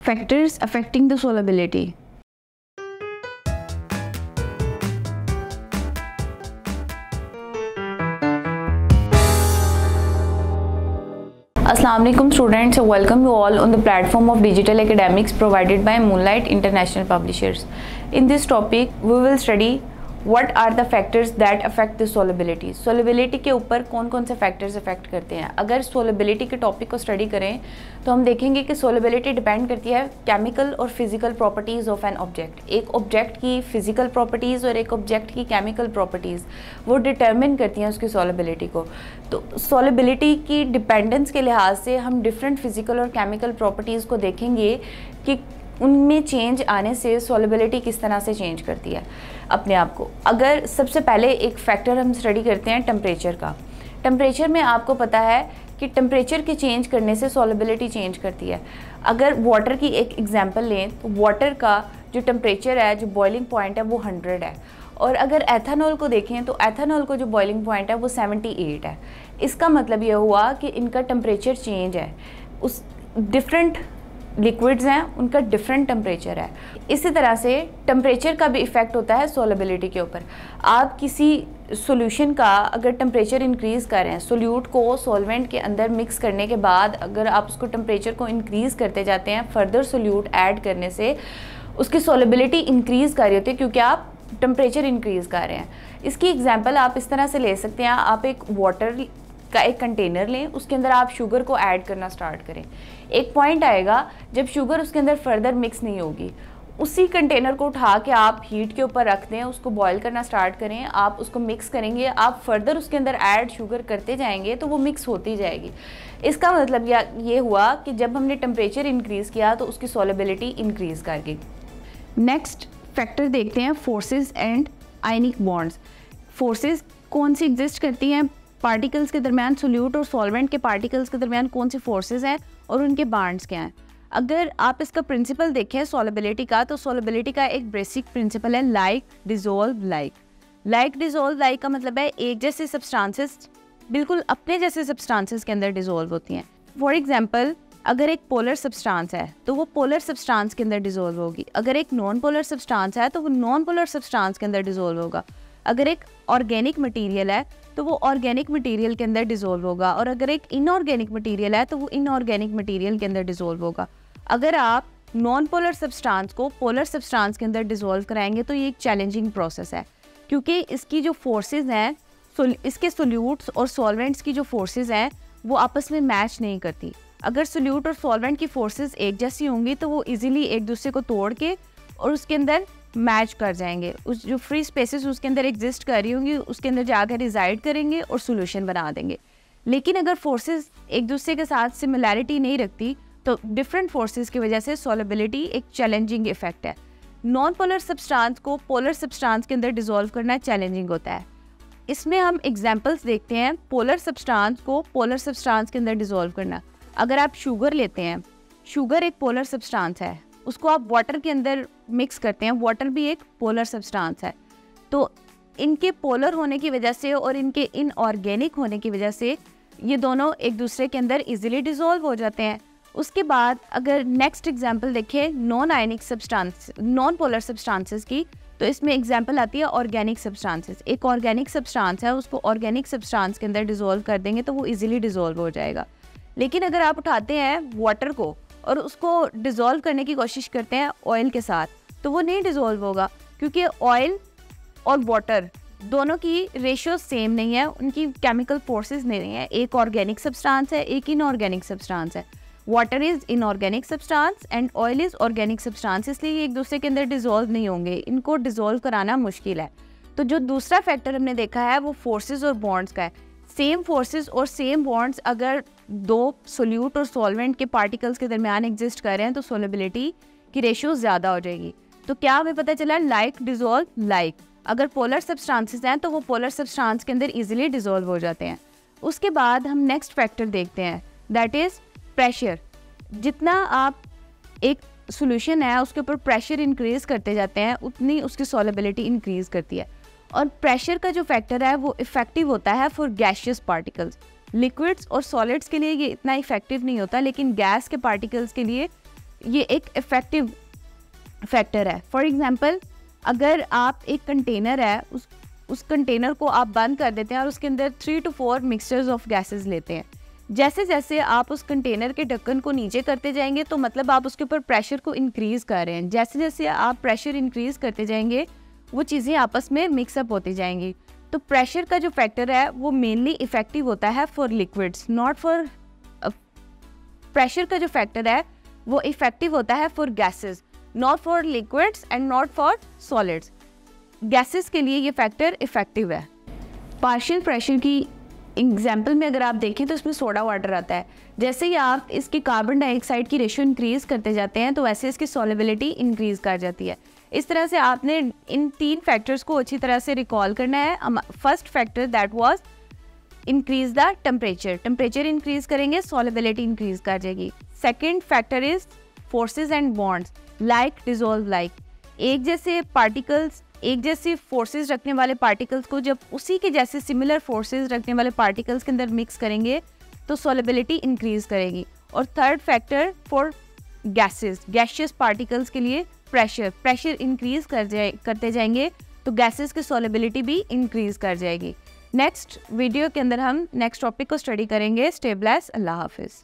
Factors affecting the solubility. Assalamu alaikum students, welcome you all on the platform of digital academics provided by Moonlight International Publishers. In this topic we will study what are the factors that affect the solubility. Solubility के ऊपर कौन कौन से factors affect करते हैं. अगर solubility के topic को study करें तो हम देखेंगे कि solubility depend करती है chemical और physical properties of an object. एक object की physical properties और एक object की chemical properties वो determine करती हैं उसकी solubility को. तो solubility की dependence के लिहाज से हम different physical और chemical properties को देखेंगे कि उनमें चेंज आने से सॉलिबिलिटी किस तरह से चेंज करती है अपने आप को. अगर सबसे पहले एक फैक्टर हम स्टडी करते हैं टेम्परेचर का. टेम्परेचर में आपको पता है कि टेम्परेचर के चेंज करने से सॉलिबिलिटी चेंज करती है. अगर वाटर की एक एग्जांपल लें तो वाटर का जो टेम्परेचर है, जो बॉइलिंग पॉइंट है वो 100 है. और अगर एथेनॉल को देखें तो एथेनॉल को जो बॉइलिंग पॉइंट है वो 78 है. इसका मतलब ये हुआ कि इनका टेम्परेचर चेंज है. उस डिफरेंट लिक्विड्स हैं उनका डिफरेंट टेम्परेचर है. इसी तरह से टेम्परेचर का भी इफ़ेक्ट होता है सॉलिबिलिटी के ऊपर. आप किसी सॉल्यूशन का अगर टेम्परेचर इंक्रीज़ कर रहे हैं, सोल्यूट को सॉल्वेंट के अंदर मिक्स करने के बाद अगर आप उसको टेम्परेचर को इंक्रीज़ करते जाते हैं, फर्दर सोल्यूट ऐड करने से उसकी सॉलिबिलिटी इंक्रीज़ कर रही होती है क्योंकि आप टेम्परेचर इंक्रीज़ कर रहे हैं. इसकी एग्जाम्पल आप इस तरह से ले सकते हैं. आप एक वाटर का एक कंटेनर लें, उसके अंदर आप शुगर को ऐड करना स्टार्ट करें. एक पॉइंट आएगा जब शुगर उसके अंदर फर्दर मिक्स नहीं होगी. उसी कंटेनर को उठा के आप हीट के ऊपर रख दें, उसको बॉईल करना स्टार्ट करें, आप उसको मिक्स करेंगे, आप फर्दर उसके अंदर ऐड शुगर करते जाएंगे तो वो मिक्स होती जाएगी. इसका मतलब ये हुआ कि जब हमने टेम्परेचर इंक्रीज़ किया तो उसकी सॉलिबिलिटी इंक्रीज़ कर गई. नेक्स्ट फैक्टर देखते हैं forces and ionic bonds. Forces कौन सी एग्जिस्ट करती हैं पार्टिकल्स के दरमियान, सोल्यूट और सॉल्वेंट के पार्टिकल्स के दरमियान कौन से फोर्सेस हैं और उनके बॉन्ड्स क्या हैं. अगर आप इसका प्रिंसिपल देखें सॉलिबिलिटी का, तो सॉलिबिलिटी का एक बेसिक प्रिंसिपल है like dissolve like. Like dissolve like का मतलब है एक जैसे सब्सटेंसेस बिल्कुल अपने जैसे सब्सटेंसेस के अंदर डिसॉल्व होती हैं. फॉर एग्जांपल अगर एक पोलर सब्सटेंस है तो वो पोलर सब्सटेंस के अंदर डिसॉल्व होगी. अगर एक नॉन पोलर सब्सटेंस है तो वो नॉन पोलर सब्सटेंस के अंदर डिसॉल्व होगा. अगर एक ऑर्गेनिक मटेरियल है तो वो ऑर्गेनिक मटेरियल के अंदर डिसॉल्व होगा. और अगर एक इनऑर्गेनिक मटेरियल है तो वो इनऑर्गेनिक मटेरियल के अंदर डिसॉल्व होगा. अगर आप नॉन पोलर सब्सटेंस को पोलर सब्सटेंस के अंदर डिसॉल्व कराएंगे तो ये एक चैलेंजिंग प्रोसेस है क्योंकि इसकी जो फोर्सेस हैं, इसके सोल्यूट्स और सॉल्वेंट्स की जो फोर्सेस हैं वो आपस में मैच नहीं करती. अगर सोल्यूट और सॉल्वेंट की फोर्सेस एक जैसी होंगी तो वो इजीली एक दूसरे को तोड़ के और उसके अंदर मैच कर जाएंगे. उस जो फ्री स्पेसेस उसके अंदर एग्जिस्ट कर रही होंगी उसके अंदर जाकर रिजाइड करेंगे और सोल्यूशन बना देंगे. लेकिन अगर फोर्सेस एक दूसरे के साथ सिमिलैरिटी नहीं रखती तो डिफरेंट फोर्सेस की वजह से सॉलिबिलिटी एक चैलेंजिंग इफेक्ट है. नॉन पोलर सब्सटेंस को पोलर सब्सटेंस के अंदर डिसॉल्व करना चैलेंजिंग होता है. इसमें हम एग्जाम्पल्स देखते हैं पोलर सब्सटेंस को पोलर सब्सटेंस के अंदर डिसॉल्व करना. अगर आप शुगर लेते हैं, शुगर एक पोलर सब्सटेंस है, उसको आप वाटर के अंदर मिक्स करते हैं, वाटर भी एक पोलर सब्सटेंस है. तो इनके पोलर होने की वजह से और इनके इनऑर्गेनिक होने की वजह से ये दोनों एक दूसरे के अंदर इजीली डिसॉल्व हो जाते हैं. उसके बाद अगर नेक्स्ट एग्जांपल देखें non ionic substance, non polar substances की, तो इसमें एग्जांपल आती है ऑर्गेनिक सब्सटेंसेस. एक ऑर्गेनिक सब्सटेंस है, उसको ऑर्गेनिक सब्सटेंस के अंदर डिसॉल्व कर देंगे तो वो ईजिली डिसॉल्व हो जाएगा. लेकिन अगर आप उठाते हैं वाटर को और उसको डिसॉल्व करने की कोशिश करते हैं ऑयल के साथ तो वो नहीं डिसॉल्व होगा क्योंकि ऑयल और वाटर दोनों की रेशियो सेम नहीं है, उनकी केमिकल फोर्सेस नहीं है. एक ऑर्गेनिक सब्सटेंस है, एक इनऑर्गेनिक सब्सटेंस है. Water is inorganic substance and oil is organic substance, इसलिए ये एक दूसरे के अंदर डिसॉल्व नहीं होंगे. इनको डिसॉल्व कराना मुश्किल है. तो जो दूसरा फैक्टर हमने देखा है वो फोर्सेस और बॉन्ड्स का है. सेम फोर्सेस और सेम बॉन्ड्स अगर दो सोल्यूट और सॉल्वेंट के पार्टिकल्स के दरमियान एग्जिस्ट कर रहे हैं तो सॉलिबिलिटी की रेशियो ज़्यादा हो जाएगी. तो क्या हमें पता चला लाइक डिसॉल्व लाइक. अगर पोलर सब्सटेंसेस हैं तो वो पोलर सब्सटेंस के अंदर इजीली डिसॉल्व हो जाते हैं. उसके बाद हम नेक्स्ट फैक्टर देखते हैं दैट इज़ प्रेशर. जितना आप एक सॉल्यूशन है उसके ऊपर प्रेशर इंक्रीज़ करते जाते हैं उतनी उसकी सॉलिबिलिटी इंक्रीज़ करती है. और प्रेशर का जो फैक्टर है वो इफ़ेक्टिव होता है फॉर गैशियस पार्टिकल्स. लिक्विड्स और सॉलिड्स के लिए ये इतना इफेक्टिव नहीं होता, लेकिन गैस के पार्टिकल्स के लिए ये एक इफ़ेक्टिव फैक्टर है। फॉर एग्जांपल, अगर आप एक कंटेनर है, उस कंटेनर को आप बंद कर देते हैं और उसके अंदर 3 to 4 मिक्सचर्स ऑफ गैसेस लेते हैं। जैसे जैसे आप उस कंटेनर के ढक्कन को नीचे करते जाएंगे तो मतलब आप उसके ऊपर प्रेशर को इंक्रीज़ कर रहे हैं। जैसे जैसे आप प्रेशर इंक्रीज़ करते जाएंगे वो चीज़ें आपस में मिक्सअप होती जाएंगी। तो प्रेशर का जो फैक्टर है वो मेनली इफ़ेक्टिव होता है for liquids, not for pressure का जो फैक्टर है वो इफ़ेक्टिव होता है for gases, not for liquids and not for solids. Gases के लिए ये फैक्टर इफ़ेक्टिव है। पार्शियल प्रेशर की एग्जाम्पल में अगर आप देखें तो इसमें सोडा वाटर आता है। जैसे ही आप इसकी कार्बन डाइऑक्साइड की रेशियो इंक्रीज़ करते जाते हैं तो वैसे इसकी सॉल्युबिलिटी इंक्रीज़ कर जाती है। इस तरह से आपने इन 3 फैक्टर्स को अच्छी तरह से रिकॉल करना है। First factor that was increase the temperature increase करेंगे, सॉल्युबिलिटी इंक्रीज कर जाएगी। Second factor is forces and bonds, like dissolve like. एक जैसे पार्टिकल्स, एक जैसे फोर्सेस रखने वाले पार्टिकल्स को जब उसी के जैसे सिमिलर फोर्सेस रखने वाले पार्टिकल्स के अंदर मिक्स करेंगे तो सॉल्युबिलिटी इंक्रीज करेगी। और third factor for gaseous particles के लिए प्रेशर इंक्रीज करते जाएंगे तो गैसेस की सॉल्युबिलिटी भी इंक्रीज कर जाएगी। नेक्स्ट वीडियो के अंदर हम नेक्स्ट टॉपिक को स्टडी करेंगे। स्टे ब्लेस्ड, अल्लाह हाफिज़।